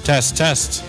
Test, test.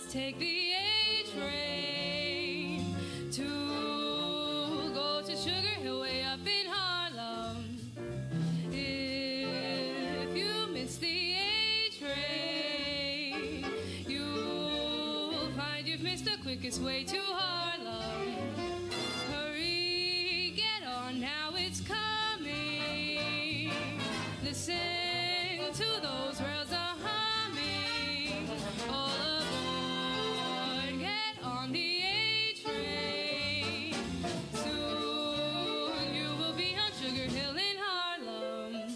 Take the A train to go to Sugar Hill way up in Harlem. If you miss the A train, you'll find you've missed the quickest way to Harlem. Hurry, get on now, it's coming. Listen to those rails are humming. All aboard, get on the A train. Soon you will be on Sugar Hill in Harlem.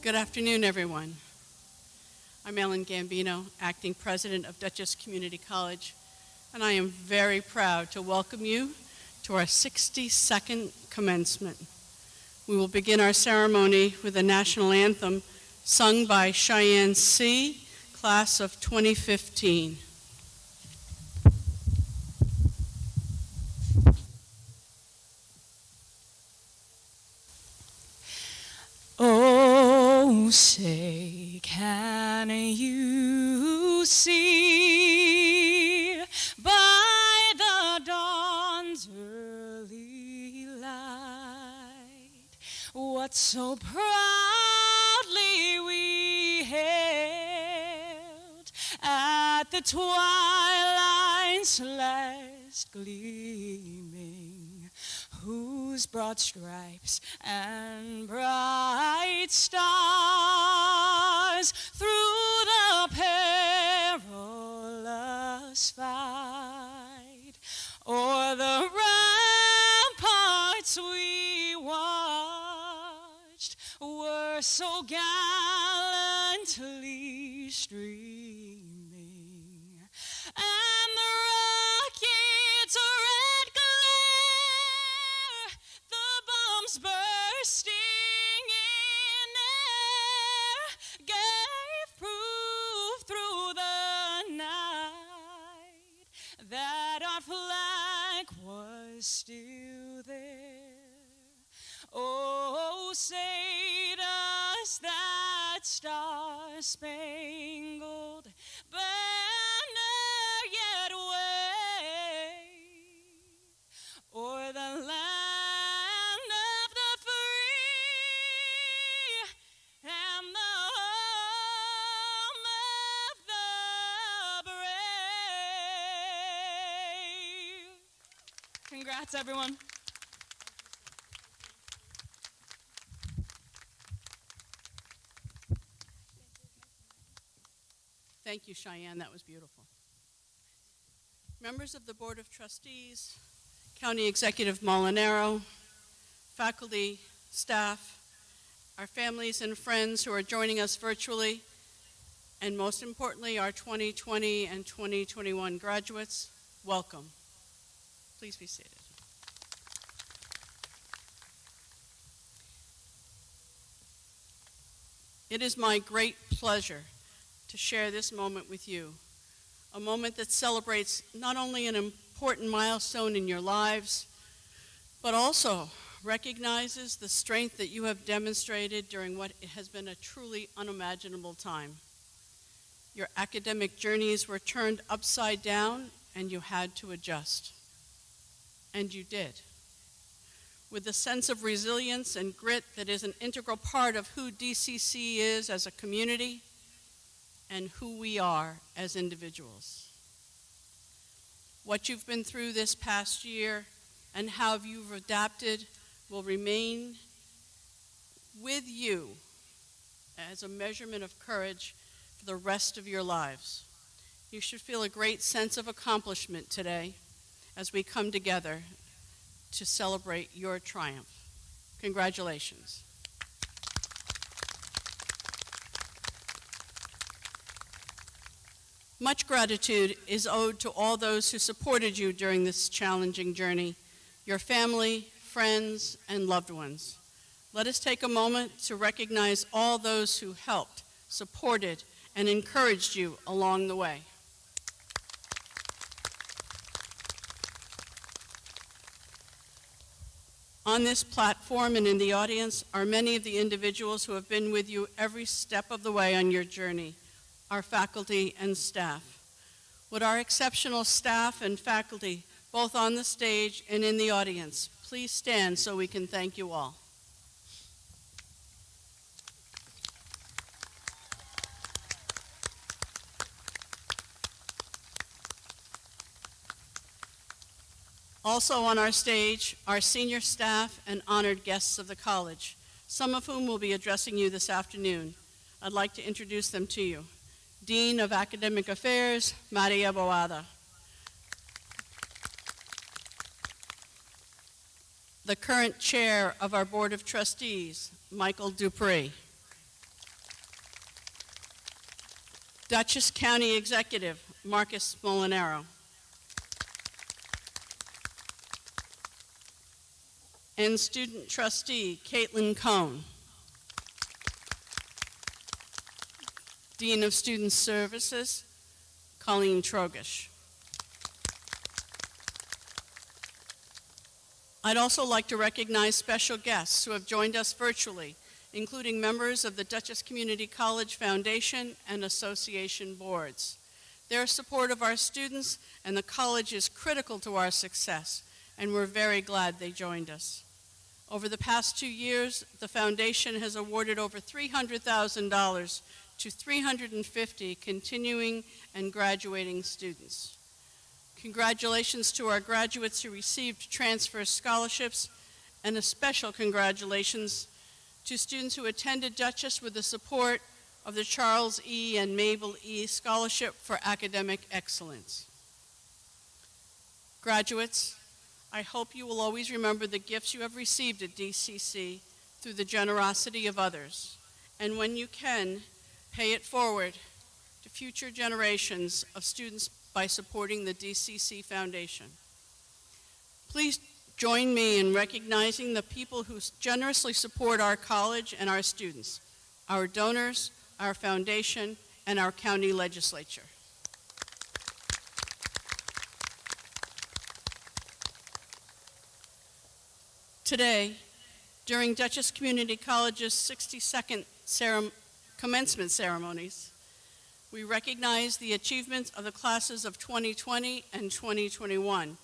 Good afternoon, everyone. I'm Ellen Gambino, Acting President of Dutchess Community College, and I am very proud to welcome you to our 62nd commencement. We will begin our ceremony with the national anthem sung by Cheyenne C., class of 2015. Oh, say, can you see by the dawn's early light what so proudly we hailed at the twilight's last gleaming, whose broad stripes and bright stars through the perilous fight o'er the ramparts we watched were so gallantly streaming, and the rocket's red glare, the bombs bursting in air, gave proof through the night that our flag was still there. Oh, say does that star-spangled banner yet wave o'er the land of the free and the home of the brave? Congrats, everyone. Thank you, Cheyenne. That was beautiful. Members of the Board of Trustees, County Executive Molinaro, faculty, staff, our families and friends who are joining us virtually, and most importantly, our 2020 and 2021 graduates, welcome. Please be seated. It is my great pleasure to share this moment with you, a moment that celebrates not only an important milestone in your lives, but also recognizes the strength that you have demonstrated during what has been a truly unimaginable time. Your academic journeys were turned upside down and you had to adjust. And you did. With the sense of resilience and grit that is an integral part of who DCC is as a community and who we are as individuals. What you've been through this past year and how you've adapted will remain with you as a measurement of courage for the rest of your lives. You should feel a great sense of accomplishment today as we come together to celebrate your triumph. Congratulations. Much gratitude is owed to all those who supported you during this challenging journey, your family, friends, and loved ones. Let us take a moment to recognize all those who helped, supported, and encouraged you along the way. On this platform and in the audience are many of the individuals who have been with you every step of the way on your journey, our faculty and staff. Would our exceptional staff and faculty, both on the stage and in the audience, please stand so we can thank you all. Also on our stage, our senior staff and honored guests of the college, some of whom will be addressing you this afternoon. I'd like to introduce them to you. Dean of Academic Affairs, Maria Boada. The current chair of our Board of Trustees, Michael Dupree. Dutchess County Executive Marcus Molinaro. And Student Trustee Caitlin Cohn. Dean of Student Services Colleen Trogish. I'd also like to recognize special guests who have joined us virtually, including members of the Dutchess Community College Foundation and Association boards. Their support of our students and the college is critical to our success, and we're very glad they joined us. Over the past 2 years, the foundation has awarded over $300,000 to 350 continuing and graduating students. Congratulations to our graduates who received transfer scholarships, and a special congratulations to students who attended Dutchess with the support of the Charles E. and Mabel E. Scholarship for Academic Excellence. Graduates, I hope you will always remember the gifts you have received at DCC through the generosity of others, and when you can, pay it forward to future generations of students by supporting the DCC Foundation. Please join me in recognizing the people who generously support our college and our students, our donors, our foundation, and our county legislature. Today, during Dutchess Community College's 62nd commencement ceremonies, we recognize the achievements of the classes of 2020 and 2021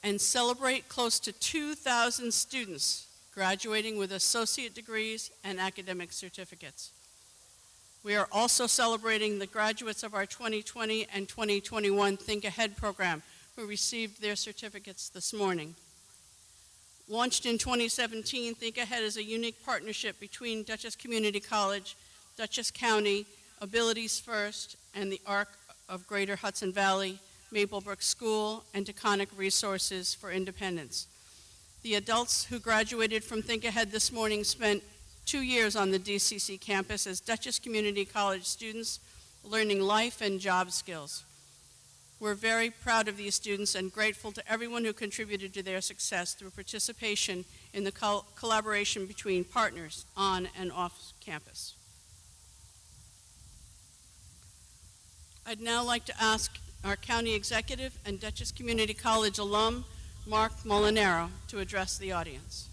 and celebrate close to 2,000 students graduating with associate degrees and academic certificates. We are also celebrating the graduates of our 2020 and 2021 Think Ahead program who received their certificates this morning. Launched in 2017, Think Ahead is a unique partnership between Dutchess Community College, Dutchess County, Abilities First, and the ARC of Greater Hudson Valley, Maplebrook School, and Taconic Resources for Independence. The adults who graduated from Think Ahead this morning spent 2 years on the DCC campus as Dutchess Community College students, learning life and job skills. We're very proud of these students and grateful to everyone who contributed to their success through participation in the collaboration between partners on and off campus. I'd now like to ask our county executive and Dutchess Community College alum, Mark Molinaro, to address the audience.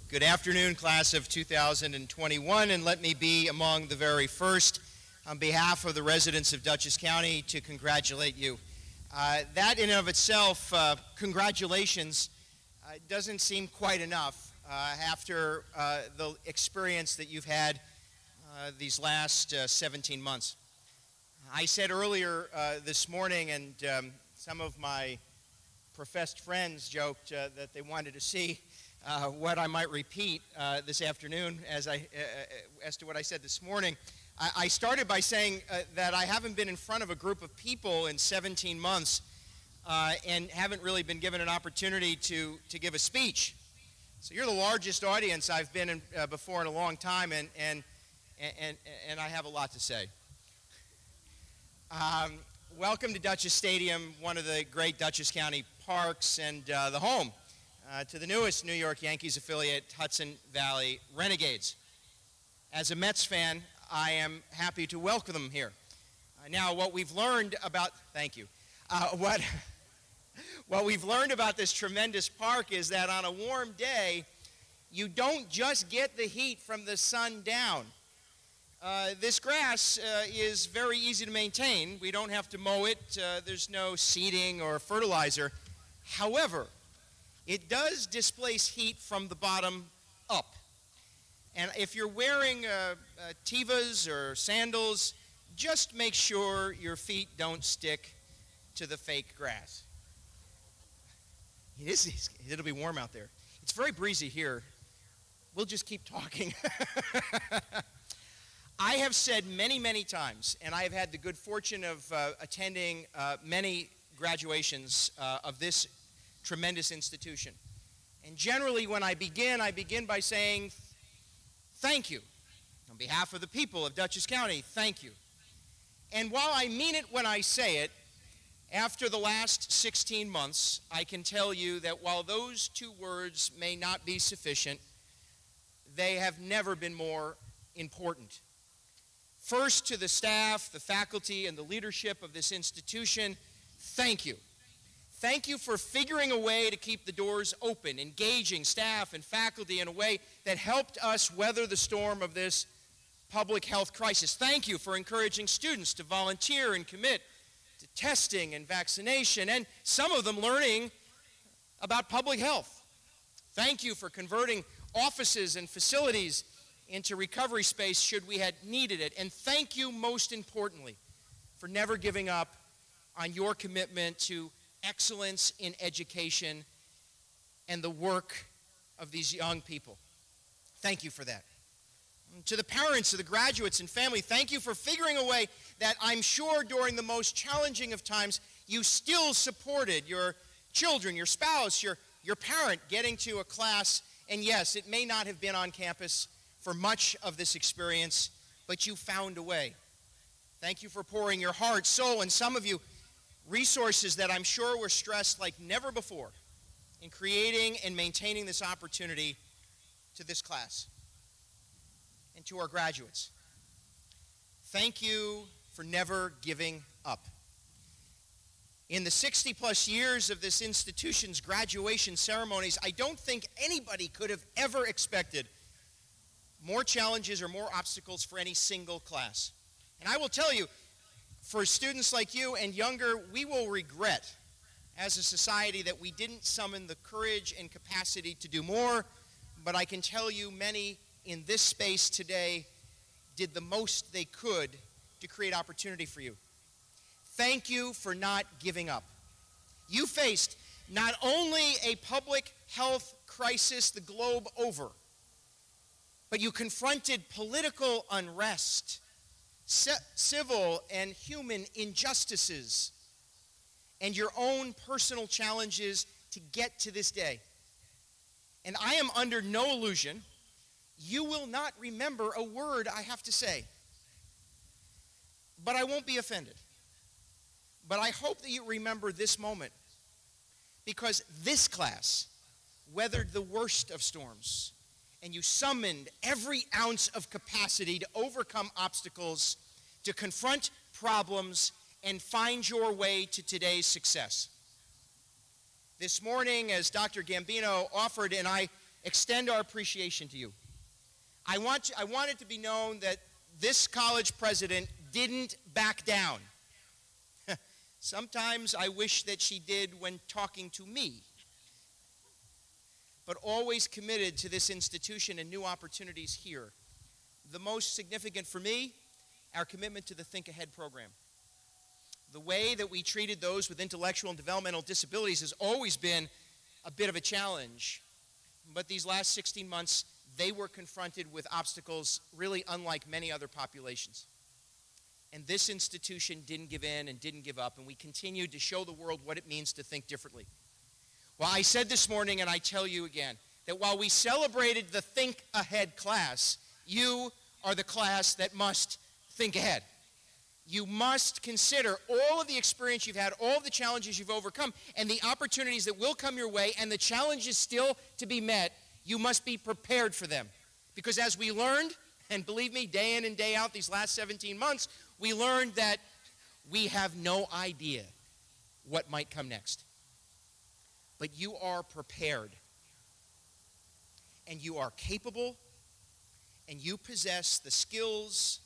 Good afternoon, class of 2021, and let me be among the very first, on behalf of the residents of Dutchess County, to congratulate you. That in and of itself, congratulations, doesn't seem quite enough after the experience that you've had these last 17 months. I said earlier this morning, and some of my professed friends joked that they wanted to see what I might repeat this afternoon as to what I said this morning. I started by saying that I haven't been in front of a group of people in 17 months and haven't really been given an opportunity to give a speech. So you're the largest audience I've been in before in a long time, and I have a lot to say. Welcome to Dutchess Stadium, one of the great Dutchess County parks, and the home to the newest New York Yankees affiliate, Hudson Valley Renegades. As a Mets fan, I am happy to welcome them here. Now, what we've learned about, thank you, what we've learned about this tremendous park is that on a warm day, you don't just get the heat from the sun down. This grass is very easy to maintain. We don't have to mow it. There's no seeding or fertilizer. However, it does displace heat from the bottom up. And if you're wearing Tevas or sandals, just make sure your feet don't stick to the fake grass. It'll be warm out there. It's very breezy here. We'll just keep talking. I have said many, many times, and I have had the good fortune of attending many graduations of this tremendous institution. And generally when I begin by saying thank you. On behalf of the people of Dutchess County, thank you. And while I mean it when I say it, after the last 16 months, I can tell you that while those two words may not be sufficient, they have never been more important. First, to the staff, the faculty, and the leadership of this institution, thank you. Thank you for figuring a way to keep the doors open, engaging staff and faculty in a way that helped us weather the storm of this public health crisis. Thank you for encouraging students to volunteer and commit to testing and vaccination, and some of them learning about public health. Thank you for converting offices and facilities into recovery space should we had needed it. And thank you, most importantly, for never giving up on your commitment to excellence in education and the work of these young people. Thank you for that. To the parents of the graduates and family, thank you for figuring a way that I'm sure during the most challenging of times, you still supported your children, your spouse, your parent getting to a class. And yes, it may not have been on campus for much of this experience, but you found a way. Thank you for pouring your heart, soul, and some of you, resources that I'm sure were stressed like never before in creating and maintaining this opportunity to this class. And to our graduates, thank you for never giving up. In the 60-plus years of this institution's graduation ceremonies, I don't think anybody could have ever expected more challenges or more obstacles for any single class. And I will tell you, for students like you and younger, we will regret as a society that we didn't summon the courage and capacity to do more, but I can tell you many in this space today did the most they could to create opportunity for you. Thank you for not giving up. You faced not only a public health crisis the globe over, but you confronted political unrest, civil and human injustices, and your own personal challenges to get to this day. And I am under no illusion you will not remember a word I have to say. But I won't be offended. But I hope that you remember this moment, because this class weathered the worst of storms, and you summoned every ounce of capacity to overcome obstacles, to confront problems, and find your way to today's success. This morning, as Dr. Gambino offered, and I extend our appreciation to you, I want it to be known that this college president didn't back down. Sometimes I wish that she did when talking to me, but always committed to this institution and new opportunities here. The most significant for me, our commitment to the Think Ahead program. The way that we treated those with intellectual and developmental disabilities has always been a bit of a challenge, but these last 16 months, they were confronted with obstacles really unlike many other populations. And this institution didn't give in and didn't give up, and we continued to show the world what it means to think differently. Well, I said this morning, and I tell you again, that while we celebrated the Think Ahead class, you are the class that must think ahead. You must consider all of the experience you've had, all of the challenges you've overcome, and the opportunities that will come your way, and the challenges still to be met. You must be prepared for them. Because as we learned, and believe me, day in and day out these last 17 months, we learned that we have no idea what might come next. But you are prepared, and you are capable, and you possess the skills,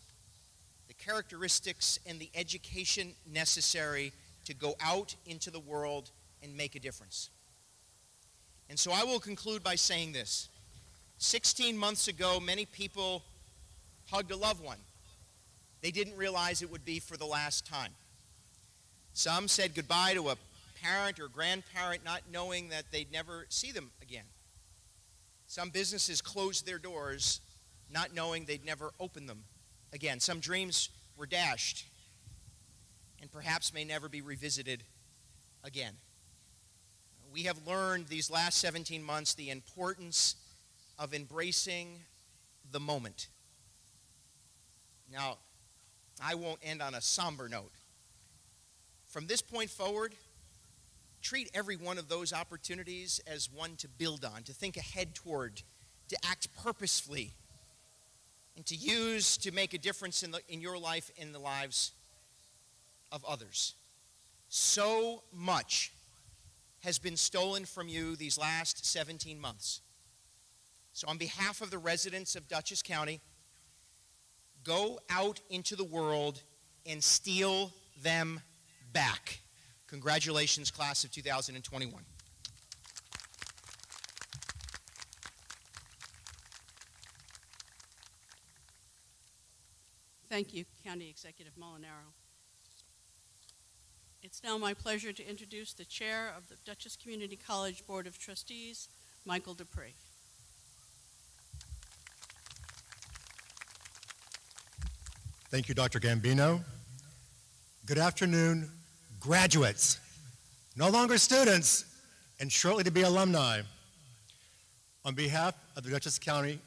the characteristics, and the education necessary to go out into the world and make a difference. And so I will conclude by saying this. 16 months ago, many people hugged a loved one. They didn't realize it would be for the last time. Some said goodbye to a parent or grandparent, not knowing that they'd never see them again. Some businesses closed their doors, not knowing they'd never open them again. Some dreams were dashed and perhaps may never be revisited again. we have learned these last 17 months the importance of embracing the moment. Now, I won't end on a somber note. From this point forward, treat every one of those opportunities as one to build on, to think ahead toward, to act purposefully, and to use to make a difference in your life, in the lives of others. So much has been stolen from you these last 17 months. So on behalf of the residents of Dutchess County, go out into the world and steal them back. Congratulations, class of 2021. Thank you, County Executive Molinaro. It's now my pleasure to introduce the Chair of the Dutchess Community College Board of Trustees, Michael Dupree. Thank you, Dr. Gambino. Good afternoon, graduates, no longer students, and shortly to be alumni. On behalf of the Dutchess County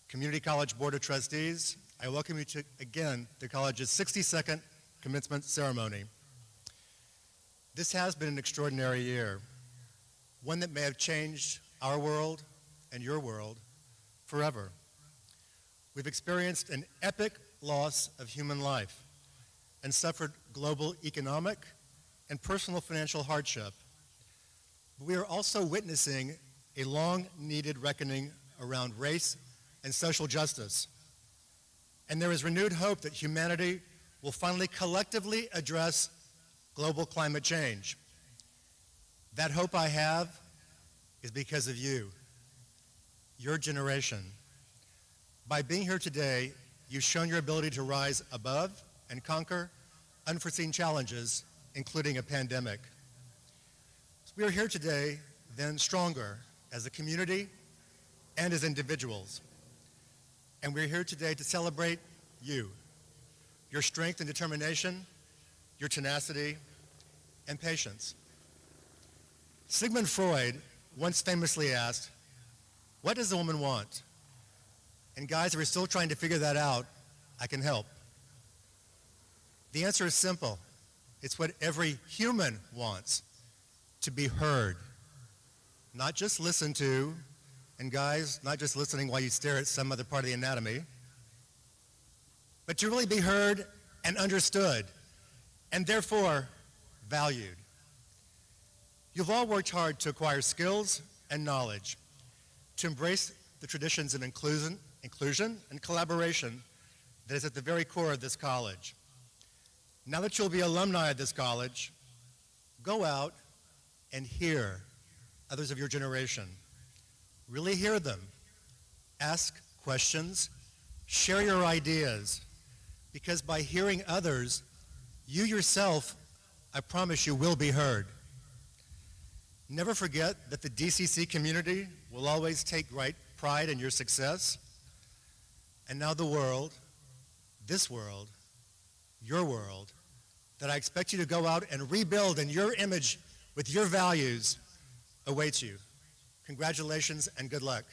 Community College Board of Trustees, I welcome you to, again, the college's 62nd commencement ceremony. This has been an extraordinary year, one that may have changed our world and your world forever. We've experienced an epic loss of human life and suffered global economic and personal financial hardship. But we are also witnessing a long-needed reckoning around race and social justice. And there is renewed hope that humanity will finally collectively address global climate change. That hope I have is because of you, your generation. By being here today, you've shown your ability to rise above and conquer unforeseen challenges, including a pandemic. So we are here today, then stronger as a community and as individuals. And we're here today to celebrate you, your strength and determination, your tenacity, and patience. Sigmund Freud once famously asked, "What does a woman want?" And guys, if we're still trying to figure that out, I can help. The answer is simple. It's what every human wants, to be heard. Not just listened to, and guys, not just listening while you stare at some other part of the anatomy, but to really be heard and understood, and therefore valued. You've all worked hard to acquire skills and knowledge, to embrace the traditions of inclusion and collaboration that is at the very core of this college. Now that you'll be alumni of this college, go out and hear others of your generation. Really hear them. Ask questions. Share your ideas. Because by hearing others, you yourself, I promise you, will be heard. Never forget that the DCC community will always take great pride in your success. And now the world, this world, your world, that I expect you to go out and rebuild in your image with your values awaits you. Congratulations and good luck.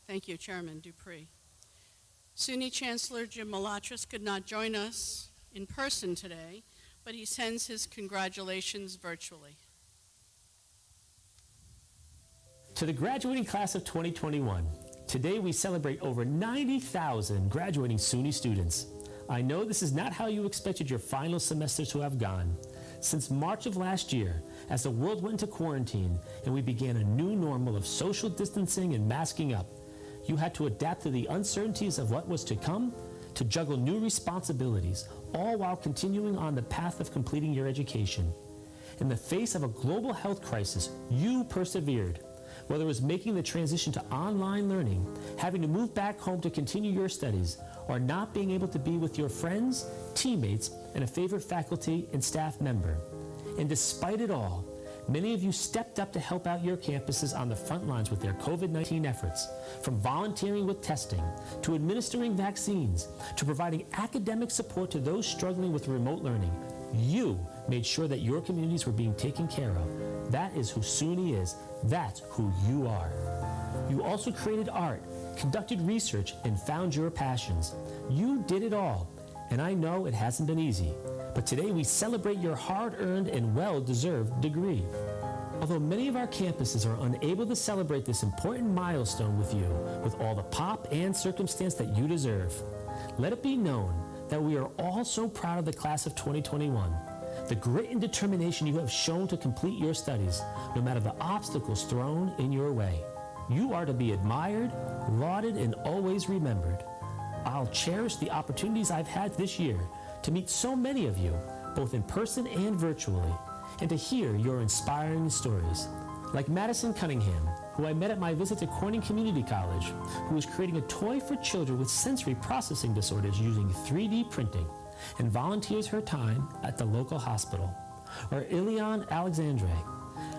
Thank you, Chairman Dupree. SUNY Chancellor Jim Malatras could not join us in person today, but he sends his congratulations virtually. To the graduating class of 2021, today we celebrate over 90,000 graduating SUNY students. I know this is not how you expected your final semester to have gone. Since March of last year, as the world went into quarantine and we began a new normal of social distancing and masking up, you had to adapt to the uncertainties of what was to come, to juggle new responsibilities, all while continuing on the path of completing your education. In the face of a global health crisis, you persevered. Whether it was making the transition to online learning, having to move back home to continue your studies, or not being able to be with your friends, teammates, and a favorite faculty and staff member. And despite it all, Many of you stepped up to help out your campuses on the front lines with their COVID-19 efforts, from volunteering with testing, to administering vaccines, to providing academic support to those struggling with remote learning. You made sure that your communities were being taken care of. That is who SUNY is. That's who you are. You also created art, conducted research, and found your passions. You did it all, and I know it hasn't been easy. But today we celebrate your hard-earned and well-deserved degree. Although many of our campuses are unable to celebrate this important milestone with you with all the pomp and circumstance that you deserve, let it be known that we are all so proud of the class of 2021, the grit and determination you have shown to complete your studies, no matter the obstacles thrown in your way. You are to be admired, lauded, and always remembered. I'll cherish the opportunities I've had this year to meet so many of you, both in person and virtually, and to hear your inspiring stories. Like Madison Cunningham, who I met at my visit to Corning Community College, who was creating a toy for children with sensory processing disorders using 3D printing, and volunteers her time at the local hospital. Or Ilion Alexandre,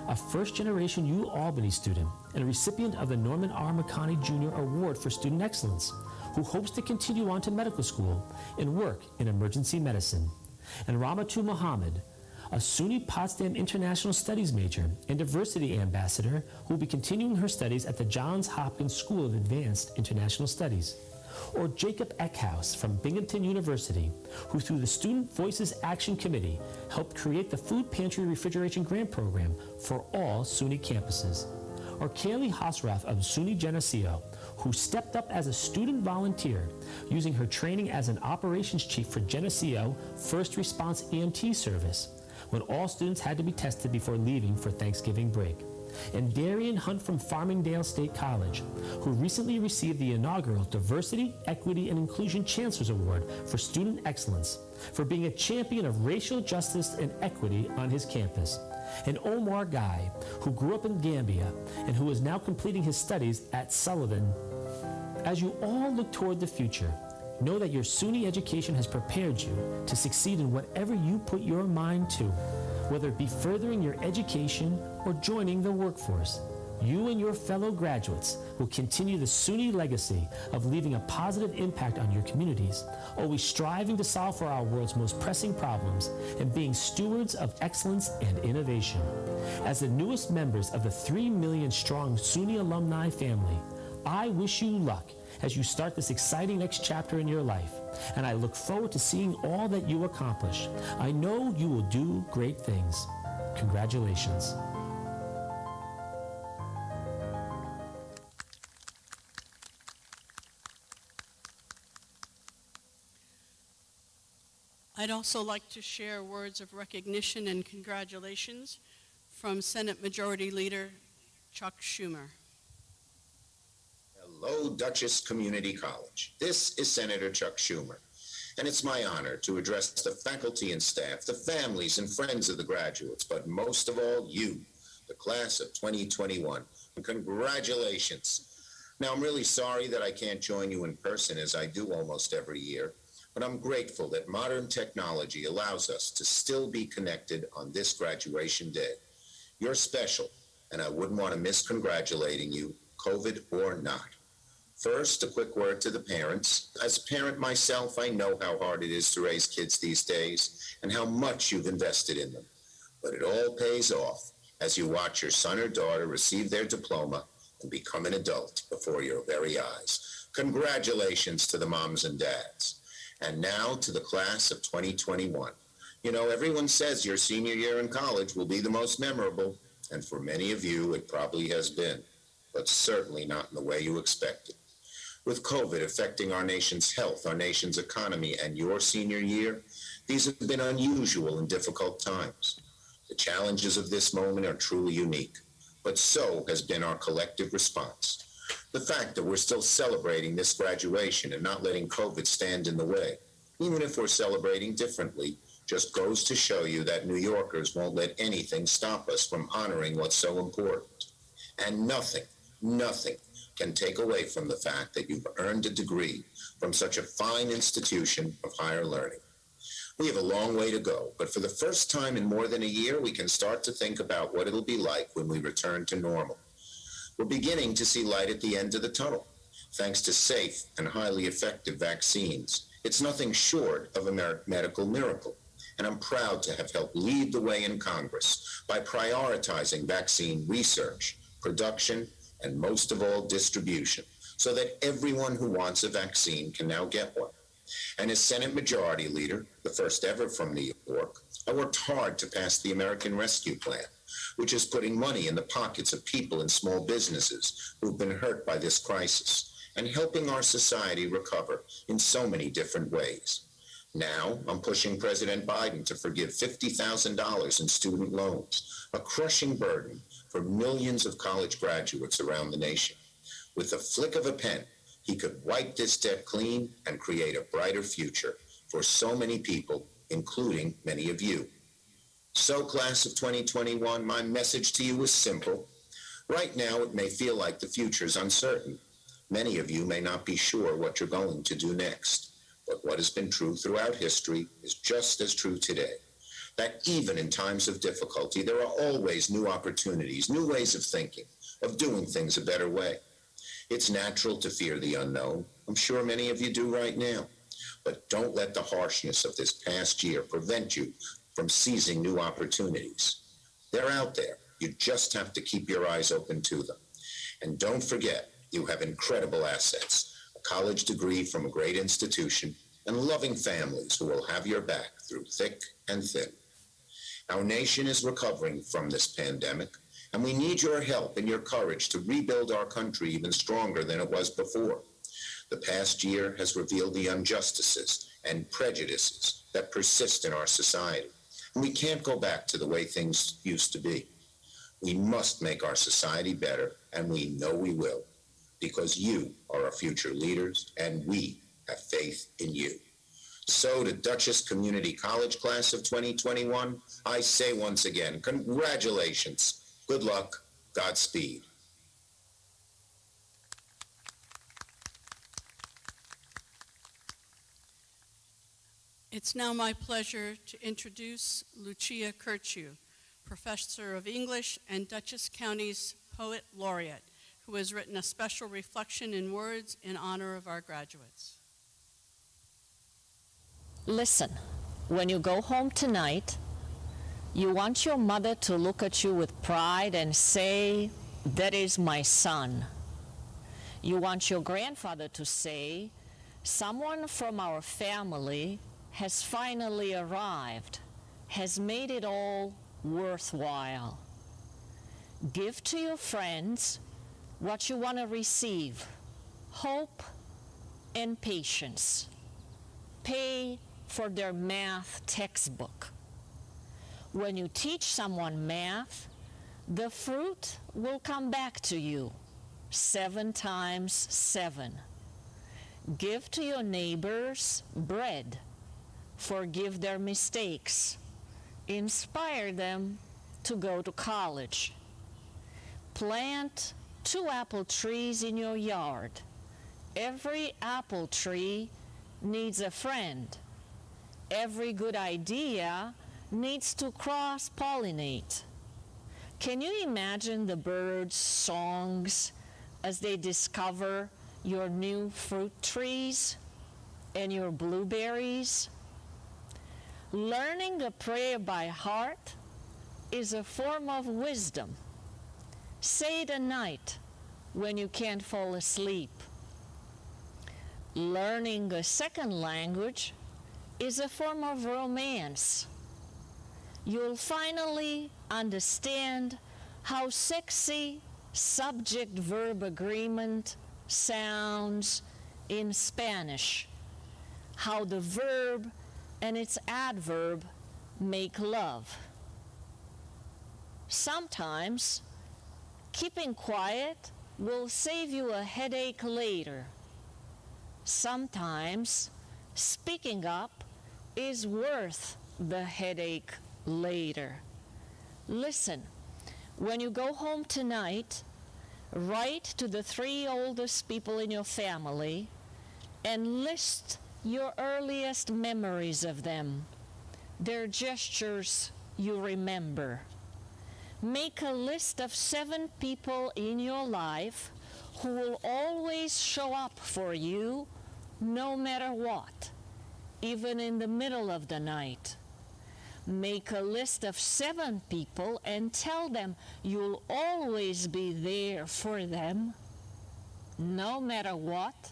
a first-generation U Albany student and a recipient of the Norman R. McConney Jr. Award for Student Excellence, who hopes to continue on to medical school and work in emergency medicine. And Ramatu Muhammad, a SUNY Potsdam International Studies major and diversity ambassador who will be continuing her studies at the Johns Hopkins School of Advanced International Studies. Or Jacob Eckhouse from Binghamton University, who through the Student Voices Action Committee helped create the Food Pantry Refrigeration Grant Program for all SUNY campuses. Or Kaylee Hosrath of SUNY Geneseo, who stepped up as a student volunteer using her training as an operations chief for Geneseo First Response EMT service when all students had to be tested before leaving for Thanksgiving break. And Darian Hunt from Farmingdale State College, who recently received the inaugural Diversity, Equity, and Inclusion Chancellor's Award for Student Excellence for being a champion of racial justice and equity on his campus. And Omar Guy, who grew up in Gambia and who is now completing his studies at Sullivan. As you all look toward the future, know that your SUNY education has prepared you to succeed in whatever you put your mind to, whether it be furthering your education or joining the workforce. You and your fellow graduates will continue the SUNY legacy of leaving a positive impact on your communities, always striving to solve for our world's most pressing problems and being stewards of excellence and innovation. As the newest members of the 3 million strong SUNY alumni family, I wish you luck as you start this exciting next chapter in your life, and I look forward to seeing all that you accomplish. I know you will do great things. Congratulations. I'd also like to share words of recognition and congratulations from Senate Majority Leader Chuck Schumer. Hello, Dutchess Community College. This is Senator Chuck Schumer, and it's my honor to address the faculty and staff, the families and friends of the graduates, but most of all, you, the class of 2021. And congratulations. Now, I'm really sorry that I can't join you in person as I do almost every year, but I'm grateful that modern technology allows us to still be connected on this graduation day. You're special, and I wouldn't want to miss congratulating you, COVID or not. First, a quick word to the parents. As a parent myself, I know how hard it is to raise kids these days and how much you've invested in them. But it all pays off as you watch your son or daughter receive their diploma and become an adult before your very eyes. Congratulations to the moms and dads. And now to the class of 2021. You know, everyone says your senior year in college will be the most memorable, and for many of you, it probably has been, but certainly not in the way you expected. With COVID affecting our nation's health, our nation's economy, and your senior year, these have been unusual and difficult times. The challenges of this moment are truly unique, but so has been our collective response. The fact that we're still celebrating this graduation and not letting COVID stand in the way, even if we're celebrating differently, just goes to show you that New Yorkers won't let anything stop us from honoring what's so important. And nothing can take away from the fact that you've earned a degree from such a fine institution of higher learning. We have a long way to go, but for the first time in more than a year, we can start to think about what it'll be like when we return to normal. We're beginning to see light at the end of the tunnel, thanks to safe and highly effective vaccines. It's nothing short of a medical miracle, and I'm proud to have helped lead the way in Congress by prioritizing vaccine research, production, and most of all, distribution, so that everyone who wants a vaccine can now get one. And as Senate Majority Leader, the first ever from New York, I worked hard to pass the American Rescue Plan, which is putting money in the pockets of people and small businesses who've been hurt by this crisis and helping our society recover in so many different ways. Now, I'm pushing President Biden to forgive $50,000 in student loans, a crushing burden for millions of college graduates around the nation. With the flick of a pen, he could wipe this debt clean and create a brighter future for so many people, including many of you. So, class of 2021, my message to you is simple. Right now, it may feel like the future's uncertain. Many of you may not be sure what you're going to do next. But what has been true throughout history is just as true today. That even in times of difficulty, there are always new opportunities, new ways of thinking, of doing things a better way. It's natural to fear the unknown. I'm sure many of you do right now. But don't let the harshness of this past year prevent you from seizing new opportunities. They're out there. You just have to keep your eyes open to them. And don't forget, you have incredible assets, a college degree from a great institution, and loving families who will have your back through thick and thin. Our nation is recovering from this pandemic, and we need your help and your courage to rebuild our country even stronger than it was before. The past year has revealed the injustices and prejudices that persist in our society, and we can't go back to the way things used to be. We must make our society better, and we know we will, because you are our future leaders, and we have faith in you. So to Dutchess Community College class of 2021, I say once again, congratulations. Good luck. Godspeed. It's now my pleasure to introduce Lucia Kirchu, Professor of English and Dutchess County's Poet Laureate, who has written a special reflection in words in honor of our graduates. Listen, when you go home tonight, you want your mother to look at you with pride and say, "That is my son." You want your grandfather to say, "Someone from our family has finally arrived, has made it all worthwhile." Give to your friends what you want to receive: hope and patience. Pay for their math textbook. When you teach someone math, the fruit will come back to you 7 times 7. Give to your neighbors bread. Forgive their mistakes. Inspire them to go to college. Plant 2 apple trees in your yard. Every apple tree needs a friend. Every good idea needs to cross-pollinate. Can you imagine the birds' songs as they discover your new fruit trees and your blueberries? Learning a prayer by heart is a form of wisdom. Say it at night when you can't fall asleep. Learning a second language is a form of romance. You'll finally understand how sexy subject-verb agreement sounds in Spanish, how the verb and its adverb make love. Sometimes keeping quiet will save you a headache later. Sometimes speaking up is worth the headache later. Listen, when you go home tonight, write to the 3 oldest people in your family and list your earliest memories of them. their gestures you remember. Make a list of 7 people in your life who will always show up for you no matter what, even in the middle of the night. Make a list of 7 people and tell them you'll always be there for them, no matter what,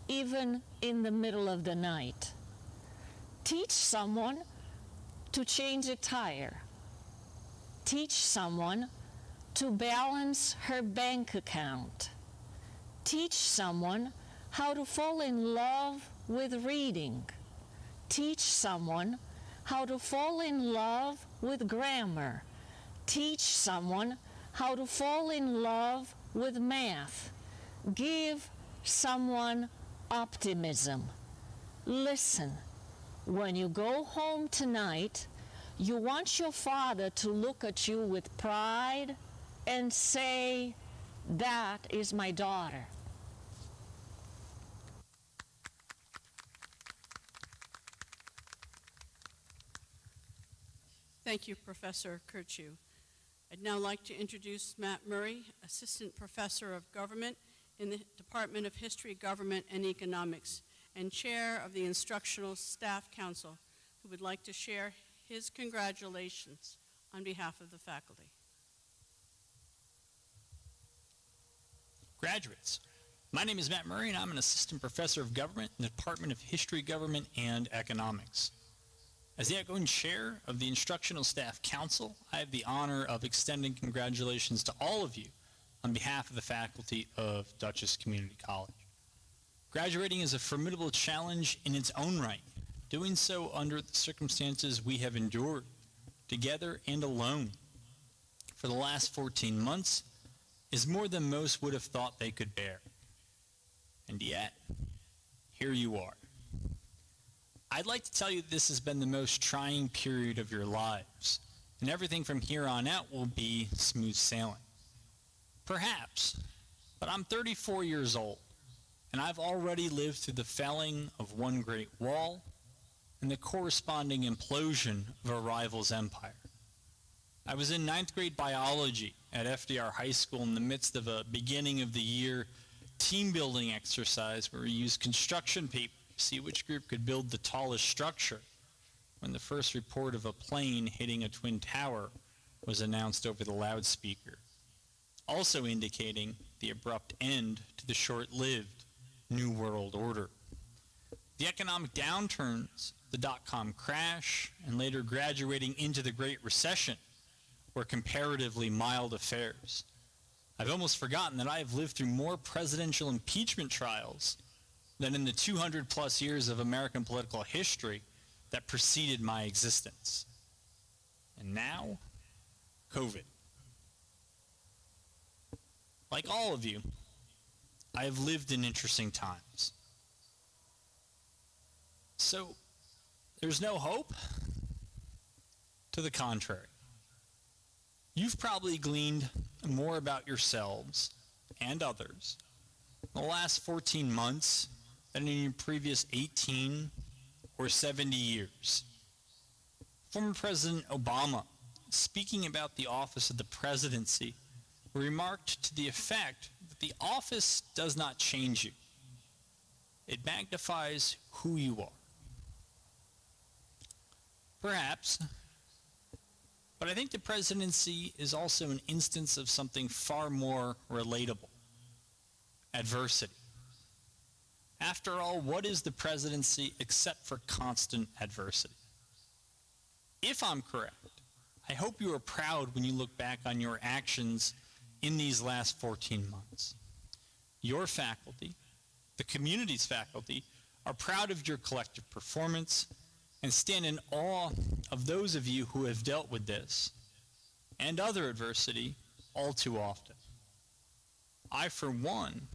even in the middle of the night. Teach someone to change a tire. Teach someone to balance her bank account. Teach someone how to fall in love with reading. Teach someone how to fall in love with grammar. Teach someone how to fall in love with math. Give someone optimism. Listen, when you go home tonight, you want your father to look at you with pride and say, "That is my daughter." Thank you, Professor Kirchu. I'd now like to introduce Matt Murray, Assistant Professor of Government in the Department of History, Government, and Economics, and Chair of the Instructional Staff Council, who would like to share his congratulations on behalf of the faculty. Graduates, my name is Matt Murray, and I'm an Assistant Professor of Government in the Department of History, Government, and Economics. As the outgoing Chair of the Instructional Staff Council, I have the honor of extending congratulations to all of you on behalf of the faculty of Dutchess Community College. Graduating is a formidable challenge in its own right, doing so under the circumstances we have endured, together and alone, for the last 14 months is more than most would have thought they could bear. And yet, here you are. I'd like to tell you this has been the most trying period of your lives, and everything from here on out will be smooth sailing. Perhaps, but I'm 34 years old, and I've already lived through the felling of one great wall and the corresponding implosion of a rival's empire. I was in 9th grade biology at FDR High School in the midst of a beginning of the year team building exercise where we used construction paper to see which group could build the tallest structure when the first report of a plane hitting a twin tower was announced over the loudspeaker, also indicating the abrupt end to the short-lived New World Order. The economic downturns, the dot-com crash, and later graduating into the Great Recession were comparatively mild affairs. I've almost forgotten that I have lived through more presidential impeachment trials than in the 200-plus years of American political history that preceded my existence. And now, COVID. Like all of you, I have lived in interesting times. So, there's no hope? To the contrary. You've probably gleaned more about yourselves and others in the last 14 months than in your previous 18 or 70 years. Former President Obama, speaking about the office of the presidency, remarked to the effect that the office does not change you. It magnifies who you are. Perhaps, but I think the presidency is also an instance of something far more relatable: adversity. After all, what is the presidency except for constant adversity? If I'm correct, I hope you are proud when you look back on your actions in these last 14 months. Your faculty, the community's faculty, are proud of your collective performance and stand in awe of those of you who have dealt with this and other adversity all too often. I, for one,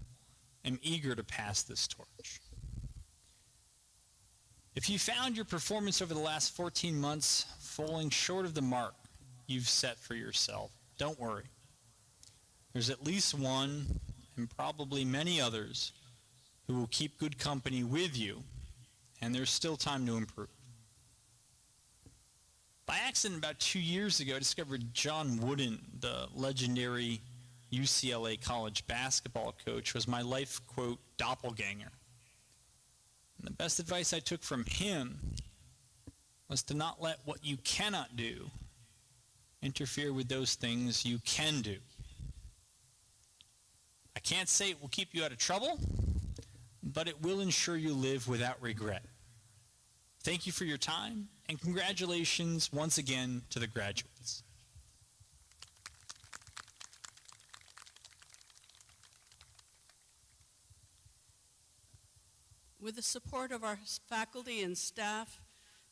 am eager to pass this torch. If you found your performance over the last 14 months falling short of the mark you've set for yourself, don't worry. There's at least one, and probably many others, who will keep good company with you, and there's still time to improve. By accident, about 2 years ago, I discovered John Wooden, the legendary UCLA college basketball coach, was my life, quote, doppelganger. And the best advice I took from him was to not let what you cannot do interfere with those things you can do. I can't say it will keep you out of trouble, but it will ensure you live without regret. Thank you for your time, and congratulations once again to the graduates. With the support of our faculty and staff,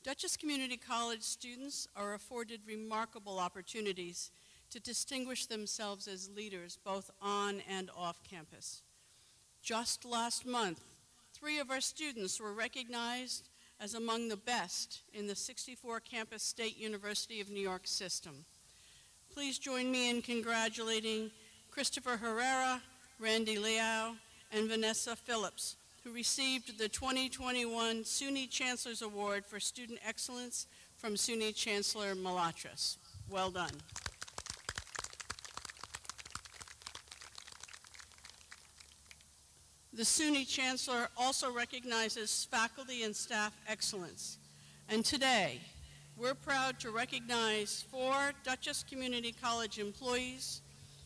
Dutchess Community College students are afforded remarkable opportunities to distinguish themselves as leaders both on and off campus. Just last month, 3 of our students were recognized as among the best in the 64 campus State University of New York system. Please join me in congratulating Christopher Herrera, Randy Liao, and Vanessa Phillips, who received the 2021 SUNY Chancellor's Award for Student Excellence from SUNY Chancellor Malatras. Well done. The SUNY Chancellor also recognizes faculty and staff excellence. And today, we're proud to recognize 4 Dutchess Community College employees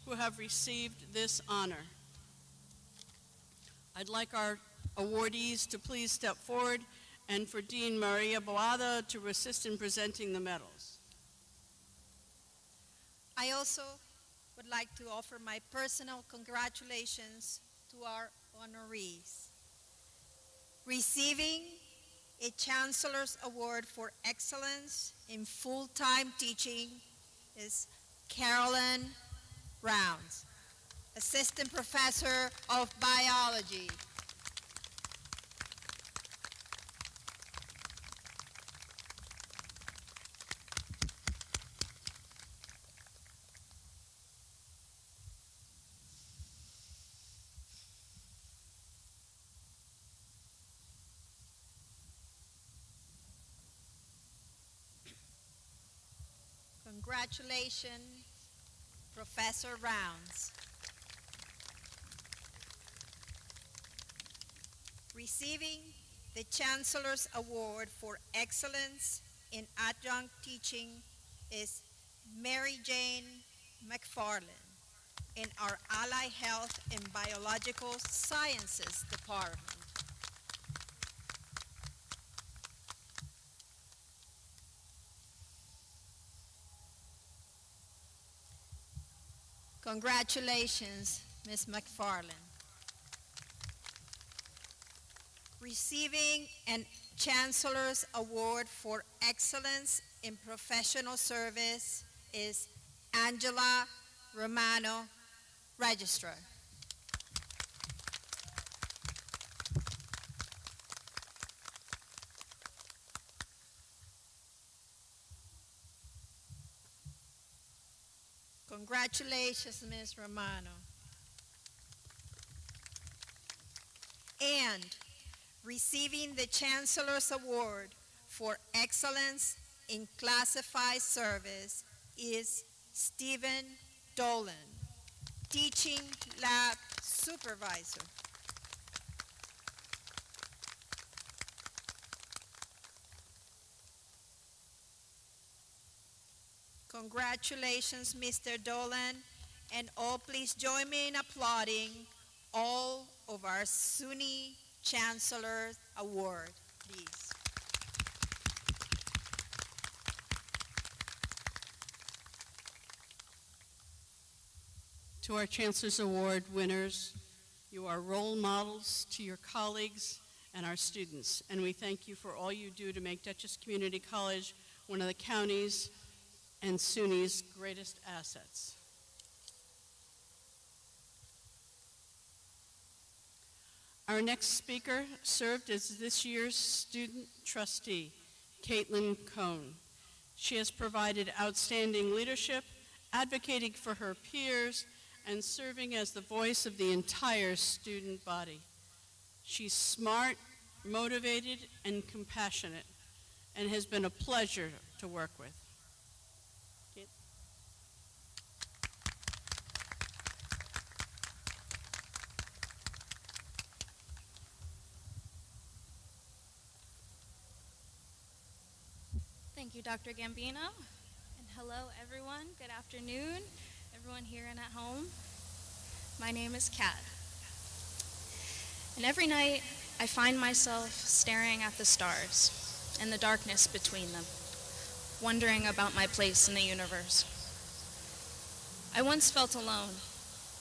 who have received this honor. I'd like our awardees to please step forward and for Dean Maria Boada to assist in presenting the medals. I also would like to offer my personal congratulations to our honorees. Receiving a Chancellor's Award for Excellence in Full-Time Teaching is Carolyn Rounds, Assistant Professor of Biology. Congratulations, Professor Rounds. Receiving the Chancellor's Award for Excellence in Adjunct Teaching is Mary Jane McFarland in our Allied Health and Biological Sciences Department. Congratulations, Ms. McFarland. Receiving a Chancellor's Award for Excellence in Professional Service is Angela Romano, Registrar. Congratulations, Ms. Romano. And receiving the Chancellor's Award for Excellence in Classified Service is Stephen Dolan, Teaching Lab Supervisor. Congratulations, Mr. Dolan, and all please join me in applauding all of our SUNY Chancellor Award, please. To our Chancellor's Award winners, you are role models to your colleagues and our students, and we thank you for all you do to make Dutchess Community College one of the county's and SUNY's greatest assets. Our next speaker served as this year's student trustee, Caitlin Cohn. She has provided outstanding leadership, advocating for her peers, and serving as the voice of the entire student body. She's smart, motivated, and compassionate, and has been a pleasure to work with. you, Dr. Gambino. And hello, everyone. Good afternoon, everyone here and at home. My name is Kat. And every night, I find myself staring at the stars and the darkness between them, wondering about my place in the universe. I once felt alone,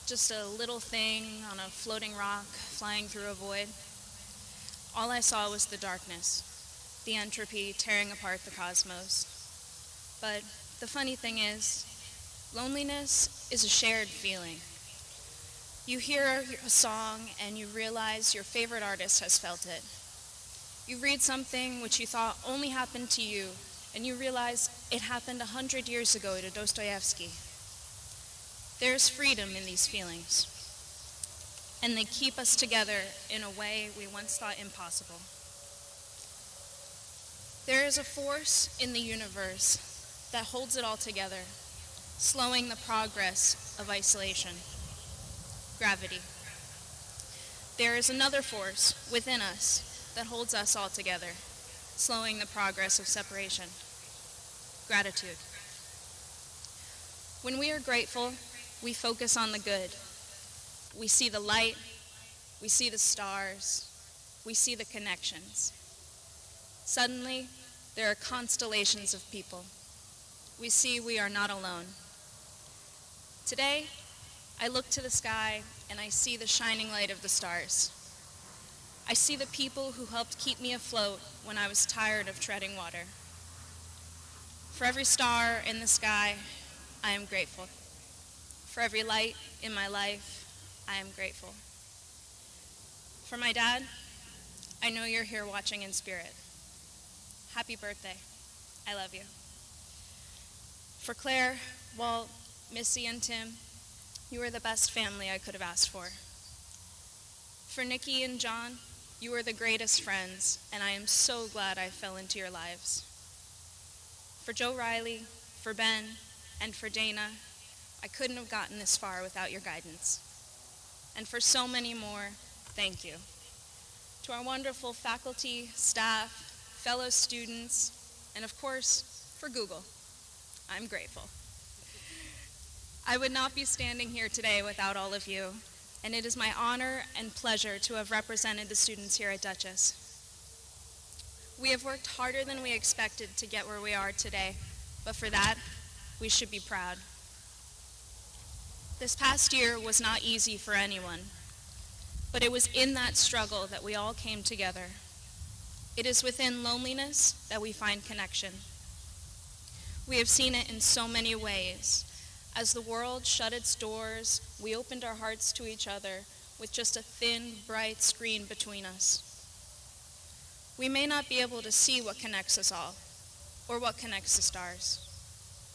just a little thing on a floating rock flying through a void. All I saw was the darkness, the entropy tearing apart the cosmos. But the funny thing is, loneliness is a shared feeling. You hear a song and you realize your favorite artist has felt it. You read something which you thought only happened to you, and you realize it happened 100 years ago to Dostoevsky. There is freedom in these feelings, and they keep us together in a way we once thought impossible. There is a force in the universe that holds it all together, slowing the progress of isolation. Gravity. There is another force within us that holds us all together, slowing the progress of separation. Gratitude. When we are grateful, we focus on the good. We see the light, we see the stars, we see the connections. Suddenly, there are constellations of people. We see we are not alone. Today, I look to the sky and I see the shining light of the stars. I see the people who helped keep me afloat when I was tired of treading water. For every star in the sky, I am grateful. For every light in my life, I am grateful. For my dad, I know you're here watching in spirit. Happy birthday. I love you. For Claire, Walt, Missy, and Tim, you are the best family I could have asked for. For Nikki and John, you are the greatest friends, and I am so glad I fell into your lives. For Joe Riley, for Ben, and for Dana, I couldn't have gotten this far without your guidance. And for so many more, thank you. To our wonderful faculty, staff, fellow students, and of course, for Google, I'm grateful. I would not be standing here today without all of you, and it is my honor and pleasure to have represented the students here at Dutchess. We have worked harder than we expected to get where we are today, but for that, we should be proud. This past year was not easy for anyone, but it was in that struggle that we all came together. It is within loneliness that we find connection. We have seen it in so many ways. As the world shut its doors, we opened our hearts to each other with just a thin, bright screen between us. We may not be able to see what connects us all, or what connects the stars,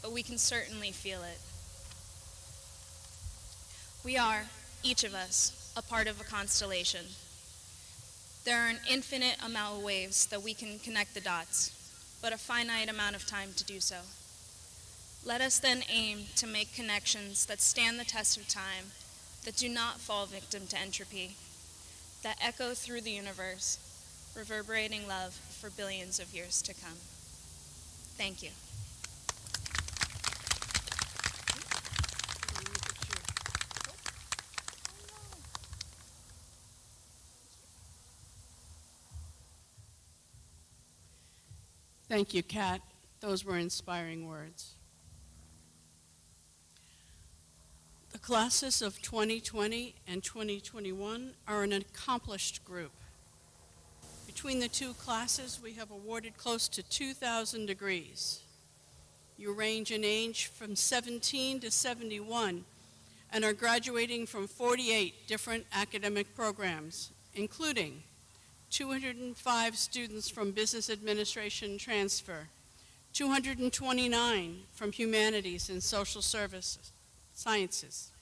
but we can certainly feel it. We are, each of us, a part of a constellation. There are an infinite amount of ways that we can connect the dots, but a finite amount of time to do so. Let us then aim to make connections that stand the test of time, that do not fall victim to entropy, that echo through the universe, reverberating love for billions of years to come. Thank you. Thank you, Kat. Those were inspiring words. The classes of 2020 and 2021 are an accomplished group. Between the two classes, we have awarded close to 2,000 degrees. You range in age from 17 to 71 and are graduating from 48 different academic programs, including 205 students from Business Administration transfer, 229 from Humanities and Social Services, Sciences,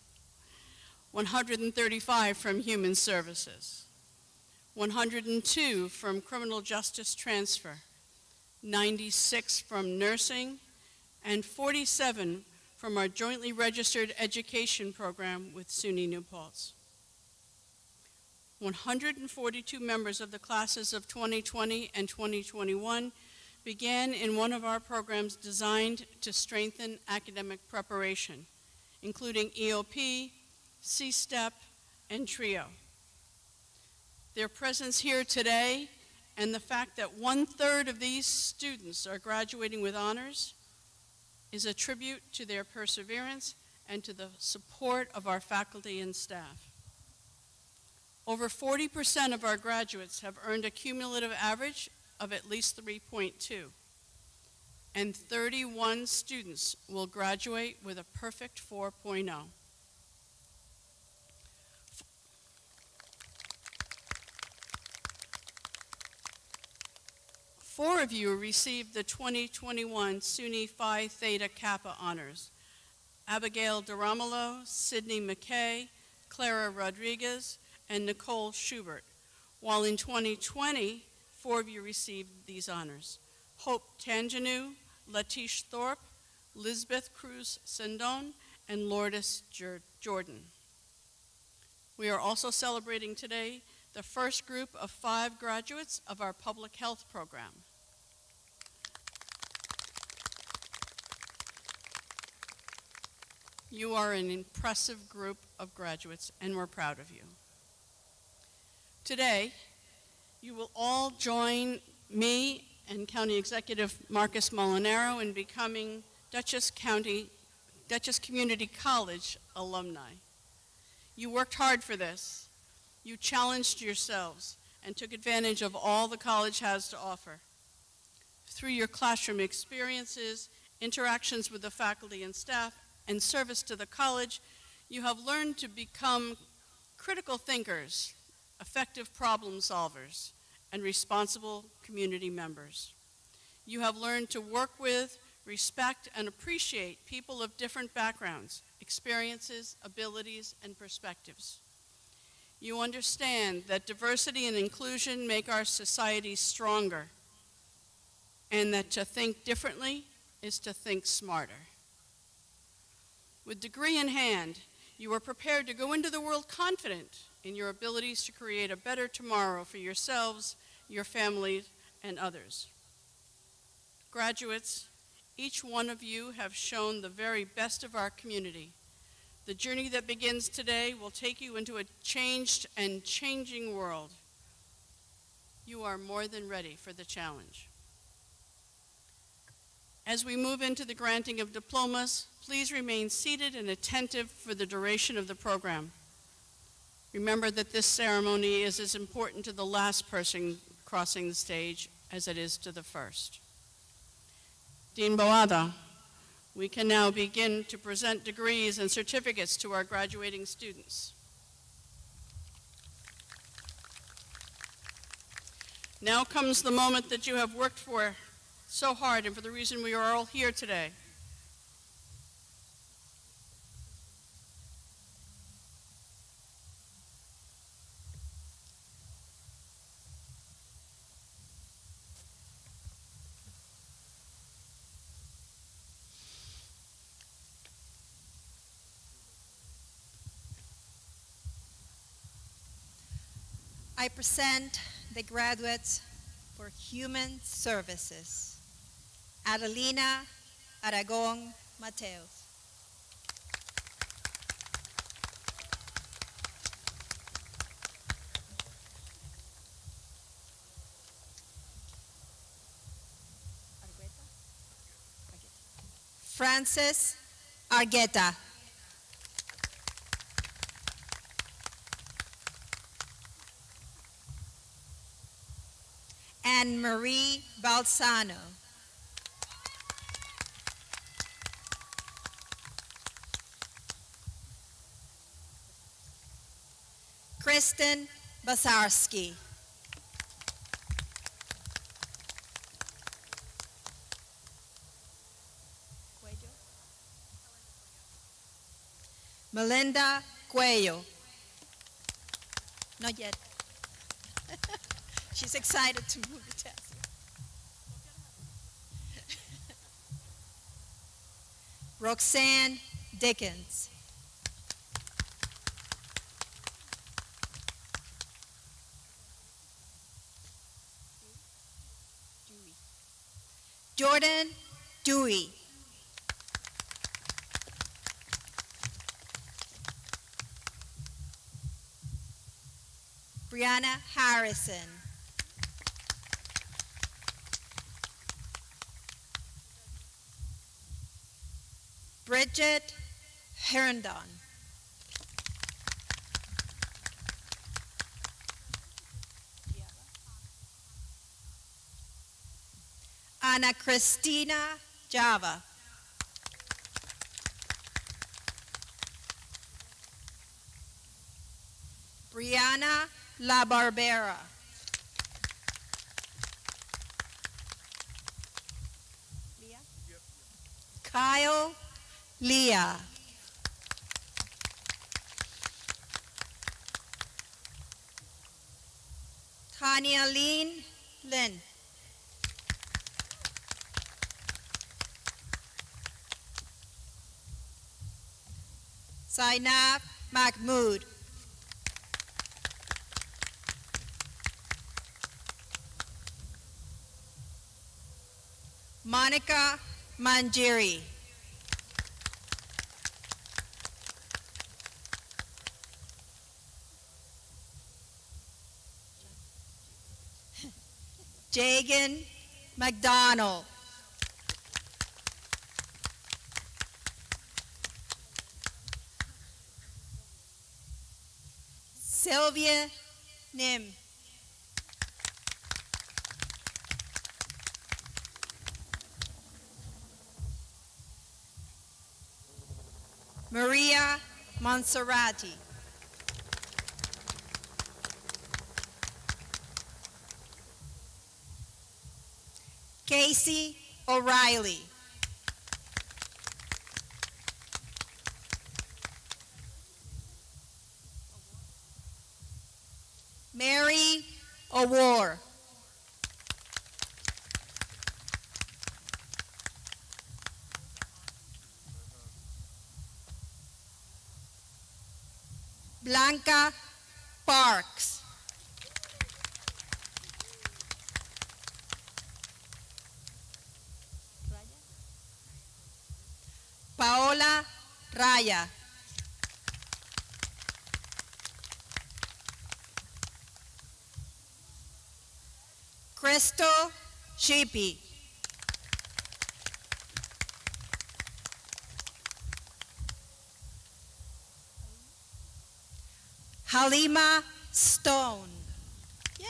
135 from Human Services, 102 from Criminal Justice transfer, 96 from Nursing, and 47 from our jointly registered education program with SUNY New Paltz. 142 members of the classes of 2020 and 2021 began in one of our programs designed to strengthen academic preparation, including EOP, C-STEP, and TRIO. Their presence here today and the fact that 1/3 of these students are graduating with honors is a tribute to their perseverance and to the support of our faculty and staff. Over 40% of our graduates have earned a cumulative average of at least 3.2, and 31 students will graduate with a perfect 4.0. Four of you received the 2021 SUNY Phi Theta Kappa honors: Abigail DeRomolo, Sydney McKay, Clara Rodriguez, and Nicole Schubert, while in 2020, 4 of you received these honors: Hope Tangenu, Latish Thorpe, Lisbeth Cruz Sendon, and Lourdes Jordan. We are also celebrating today the first group of 5 graduates of our public health program. You are an impressive group of graduates, and we're proud of you. Today, you will all join me and County Executive Marcus Molinaro in becoming Dutchess Community College alumni. You worked hard for this. You challenged yourselves and took advantage of all the college has to offer. Through your classroom experiences, interactions with the faculty and staff, and service to the college, you have learned to become critical thinkers, effective problem solvers, and responsible community members. You have learned to work with, respect, and appreciate people of different backgrounds, experiences, abilities, and perspectives. You understand that diversity and inclusion make our society stronger, and that to think differently is to think smarter. With degree in hand, you are prepared to go into the world confident in your abilities to create a better tomorrow for yourselves, your families, and others. Graduates, each one of you have shown the very best of our community. The journey that begins today will take you into a changed and changing world. You are more than ready for the challenge. As we move into the granting of diplomas, please remain seated and attentive for the duration of the program. Remember that this ceremony is as important to the last person crossing the stage as it is to the first. Dean Boada, we can now begin to present degrees and certificates to our graduating students. Now comes the moment that you have worked for so hard and for the reason we are all here today. I present the graduates for Human Services, Adelina Aragon Mateos. Frances Argueta. Anne Marie Balsano. Kristen Basarski. Melinda Cuello. Not yet. She's excited to move the test. Roxanne Dickens. Jordan Dewey. Brianna Harrison. Bridget Herndon. Ana Cristina Java. Brianna La Barbera. Kyle Leah. Tanya Lynn. Zainab Mahmood. Monica Manjiri. Jagan McDonald. Sylvia Nim. Maria Monserrati. Casey O'Reilly. Mary Awar. Blanca Parks. Paola Raya. Crystal Shippey. Halima Stone. Yay!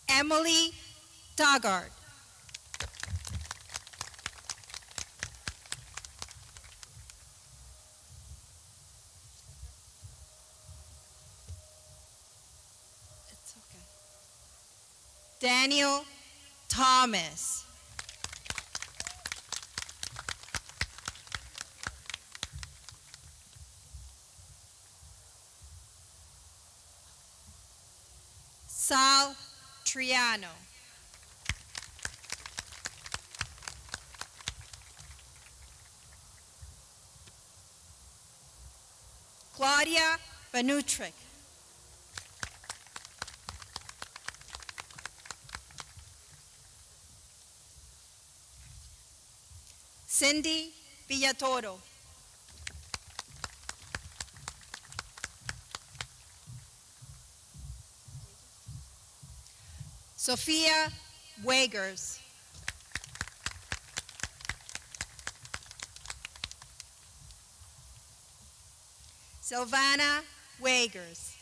Emily Taggart. It's okay. Daniel Thomas. Sal Triano. Claudia Banutric. Cindy Villatoro. Sophia Wagers. Sylvana Wagers.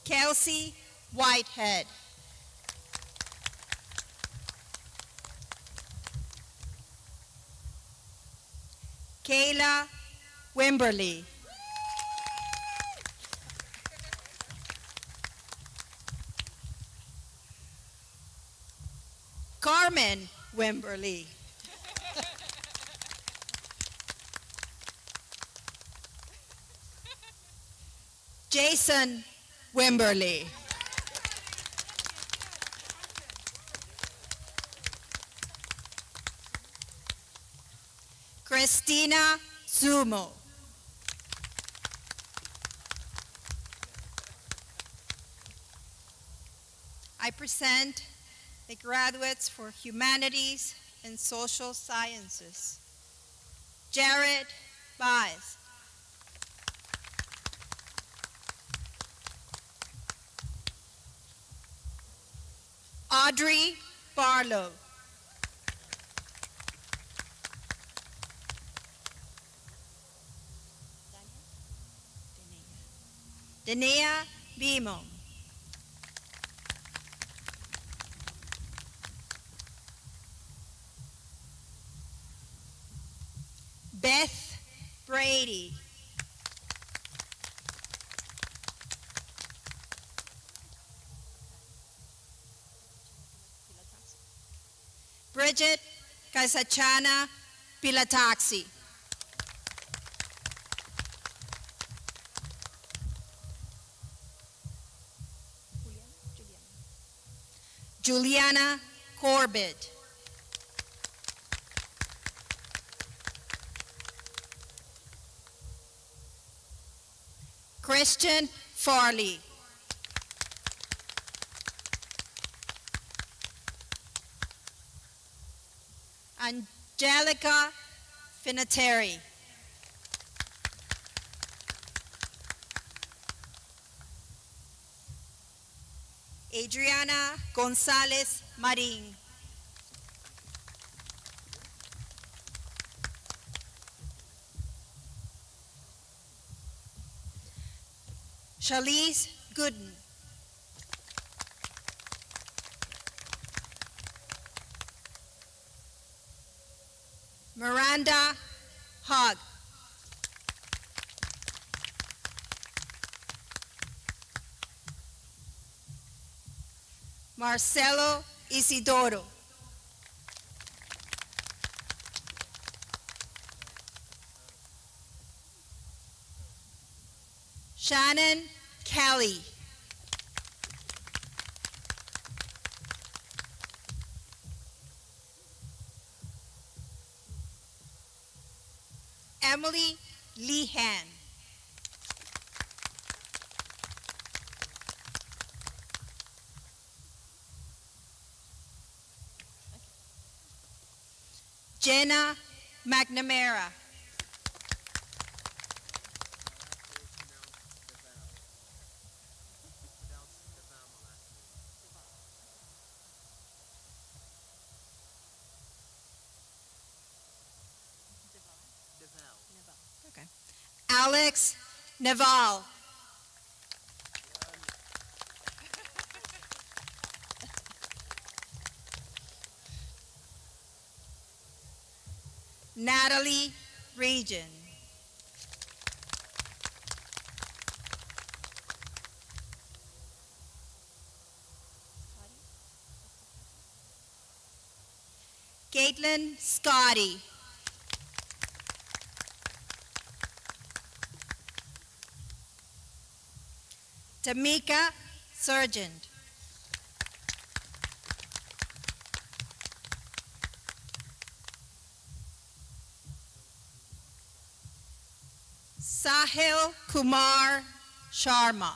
Kelsey Whitehead. Kayla Wimberly. Carmen Wimberly. Jason Wimberly. Christina Zumo. I present the graduates for Humanities and Social Sciences. Jared Baez. Audrey Barlow. Dania Bimo. Beth Brady. Bridget Kaisachana Pilataxi. Juliana Corbett. Christian Farley. Angelica Finateri. Adriana Gonzalez Marin. Charlize Gooden. Miranda Hogg. Marcelo Isidoro. Shannon Kelly. Emily Lehan. Jenna McNamara. Okay. Alex Naval. Natalie Region. Caitlin Scotty. Tamika Sargent. Sahil Kumar Sharma.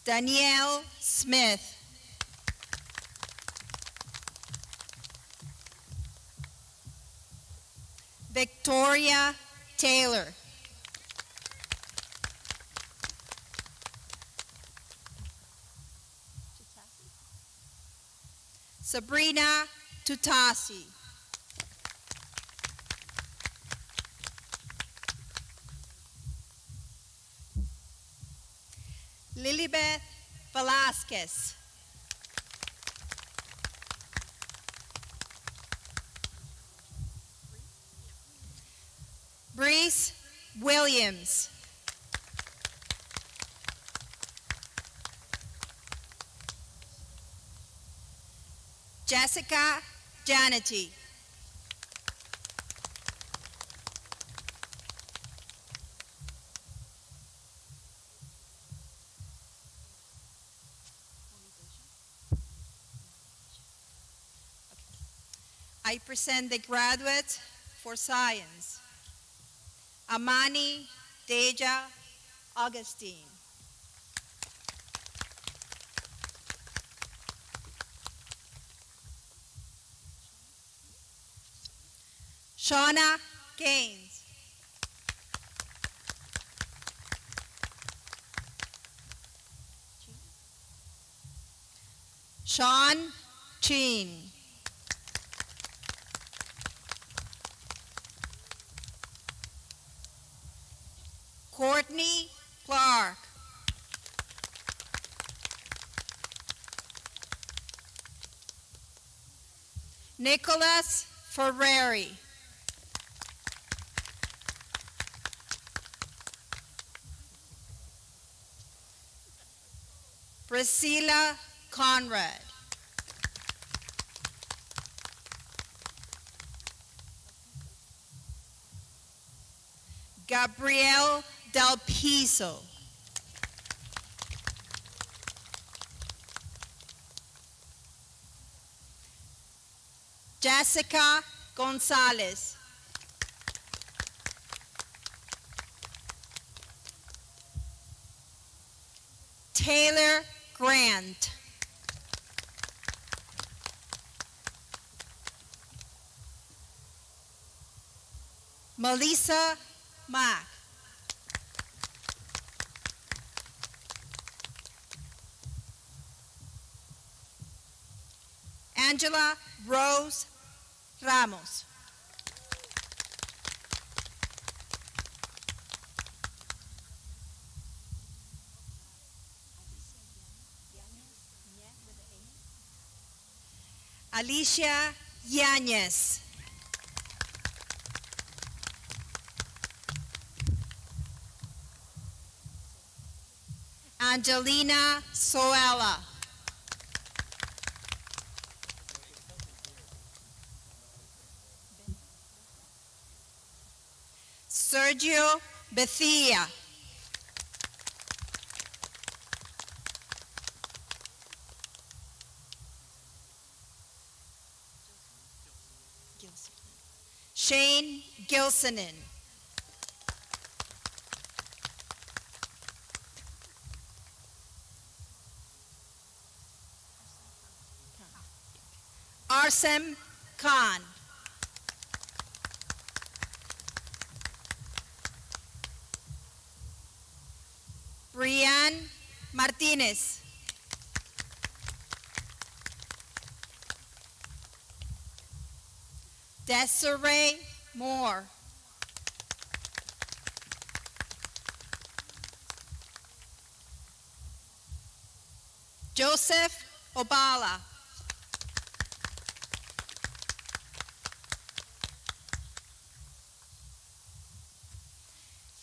Danielle Smith. Victoria Taylor. Sabrina Tutasi. Lilibeth Velasquez. Breeze Williams. Jessica Janety. I present the graduates for science. Amani Deja Augustine. Shauna Gaines. Sean Chin. Courtney Clark. Nicholas Ferrari. Priscilla Conrad. Gabrielle Del Piso. Jessica Gonzalez. Taylor Grant. Melissa Mack. Angela Rose Ramos. Alicia Yanez. Angelina Soela. Sergio Bethia. Shane Gilsonen. Arsem Khan. Brian Martinez. Desiree Moore. Joseph Obala.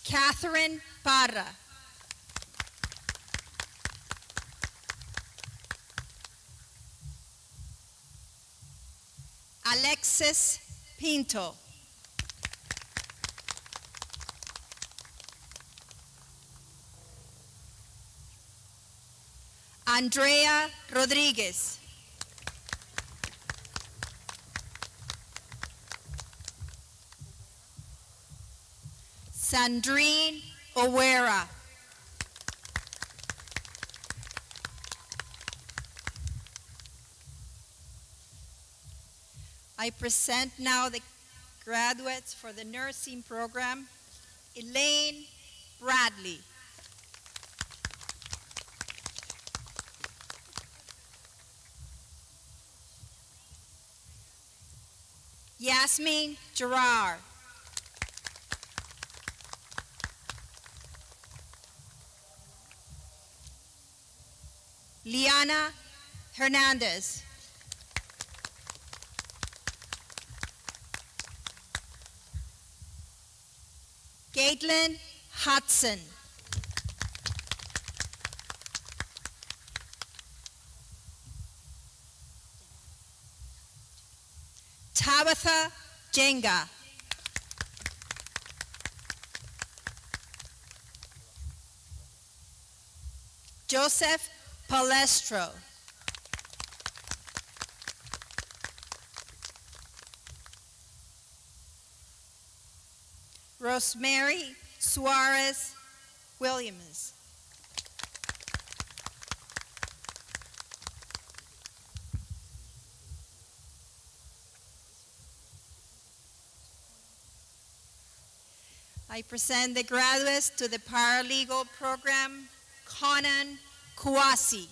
Catherine Parra. Alexis Pinto. Andrea Rodriguez. Sandrine Owera. I present now the graduates for the nursing program. Elaine Bradley. Yasmin Gerard. Liana Hernandez. Caitlin Hudson. Tabitha Jenga. Joseph Palestro. Rosemary Suarez Williams. I present the graduates to the paralegal program, Conan Kouassi.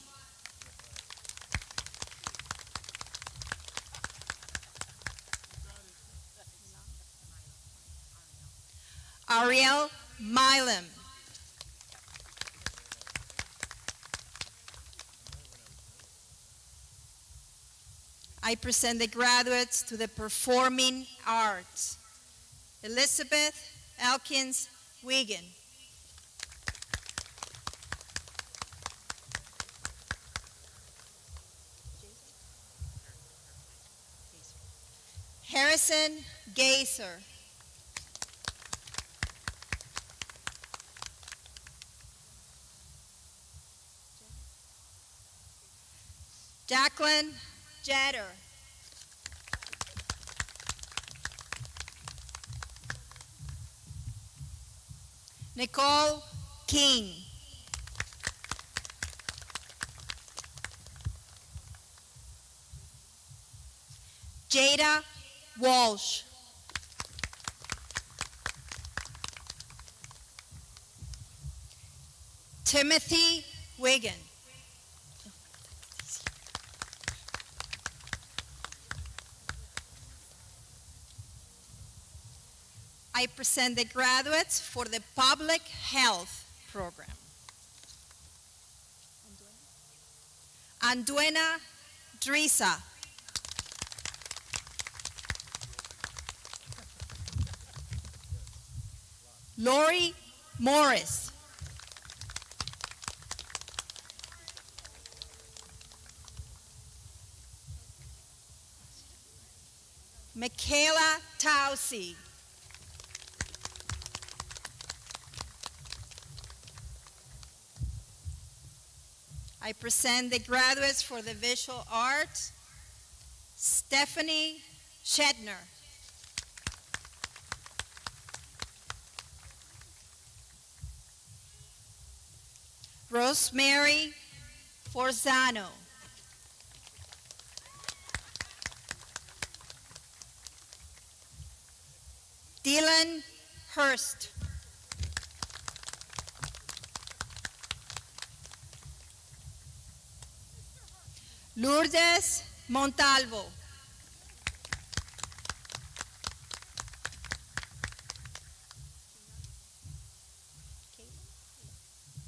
Ariel Milam. I present the graduates to the performing arts, Elizabeth Elkins Wigan. Harrison Gazer. Jacqueline Jeter. Nicole King. Jada Walsh. Timothy Wigan. I present the graduates for the Public Health Program. Anduena Drisa. Lori Morris. Michaela Tausi. I present the graduates for the visual arts, Stephanie Shetner. Rosemary Forzano. Dylan Hurst. Lourdes Montalvo.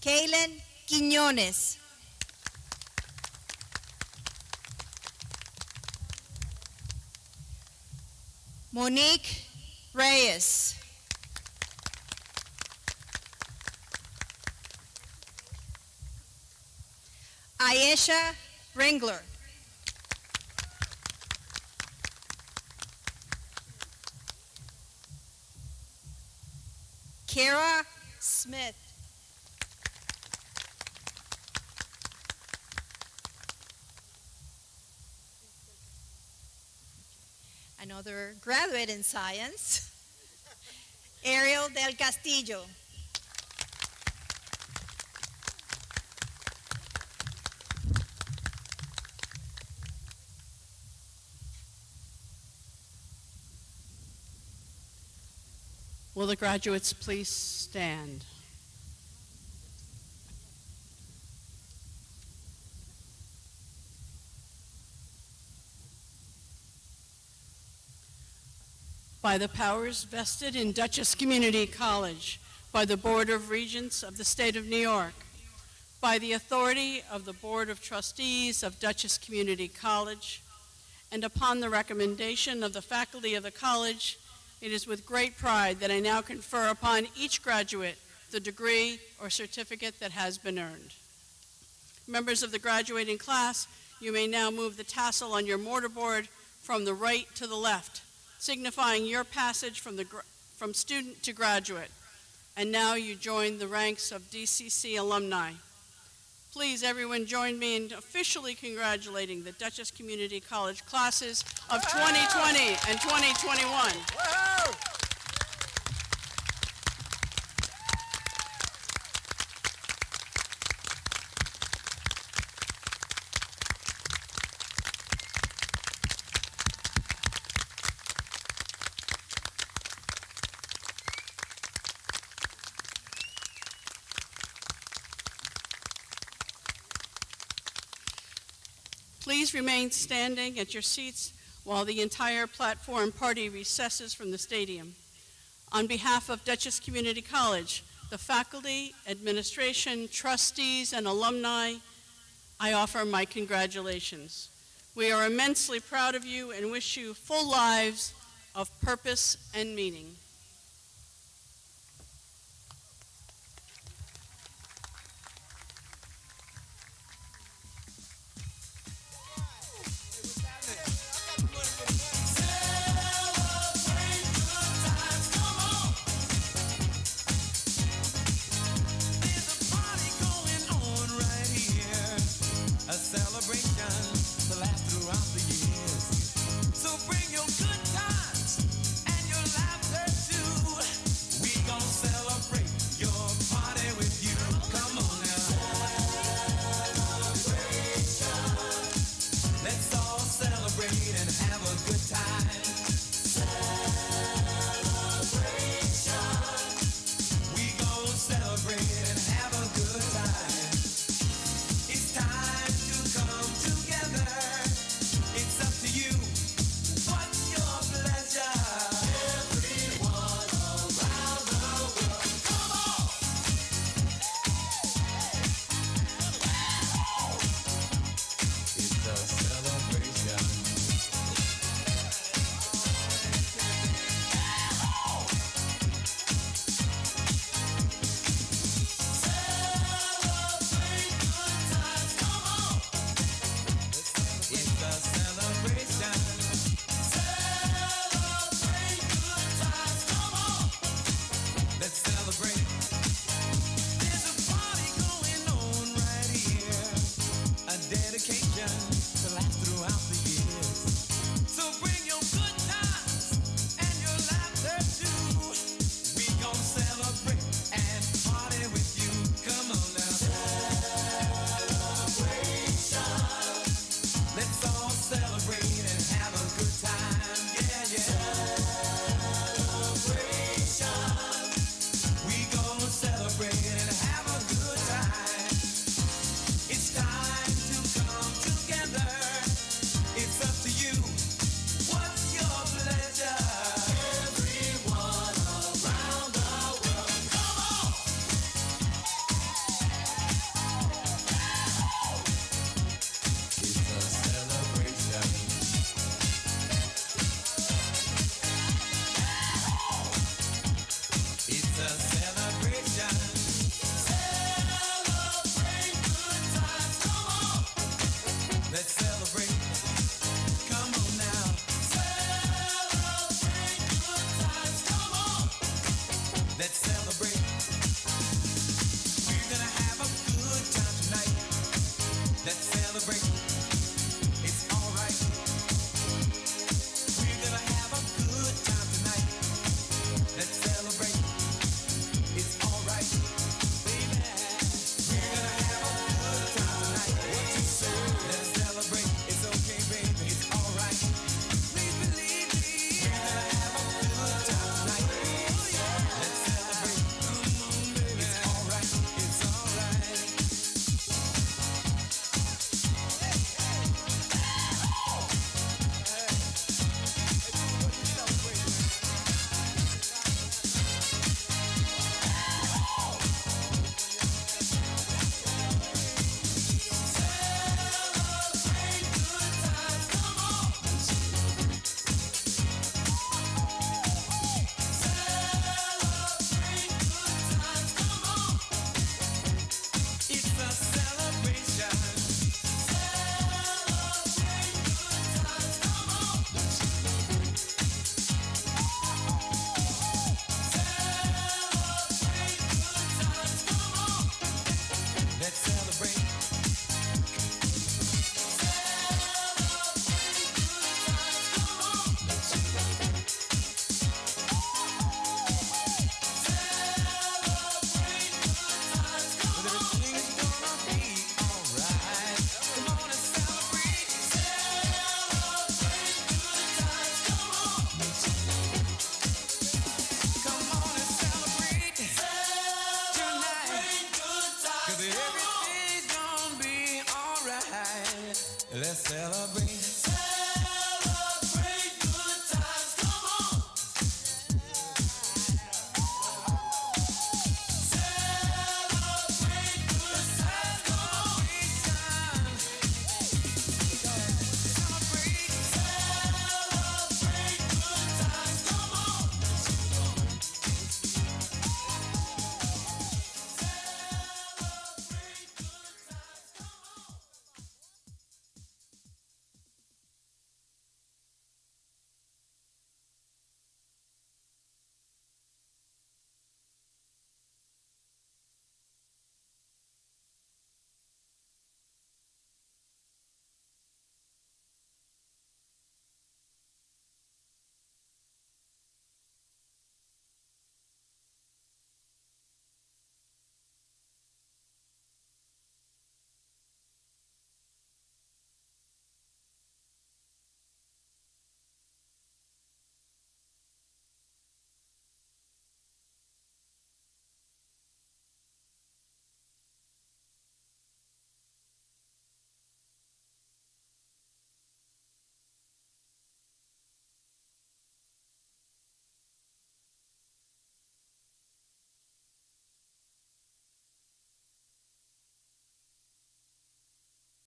Kaylin Quiñones. Monique Reyes. Ayesha Ringler. Kara Smith. Another graduate in science, Ariel del Castillo. Will the graduates please stand? By the powers vested in Dutchess Community College, by the Board of Regents of the State of New York, by the authority of the Board of Trustees of Dutchess Community College, and upon the recommendation of the faculty of the college, it is with great pride that I now confer upon each graduate the degree or certificate that has been earned. Members of the graduating class, you may now move the tassel on your mortarboard from the right to the left, signifying your passage from student to graduate. And now you join the ranks of DCC alumni. Please, everyone, join me in officially congratulating the Dutchess Community College classes of 2020 and 2021. Please remain standing at your seats while the entire platform party recesses from the stadium. On behalf of Dutchess Community College, the faculty, administration, trustees, and alumni, I offer my congratulations. We are immensely proud of you and wish you full lives of purpose and meaning. Let's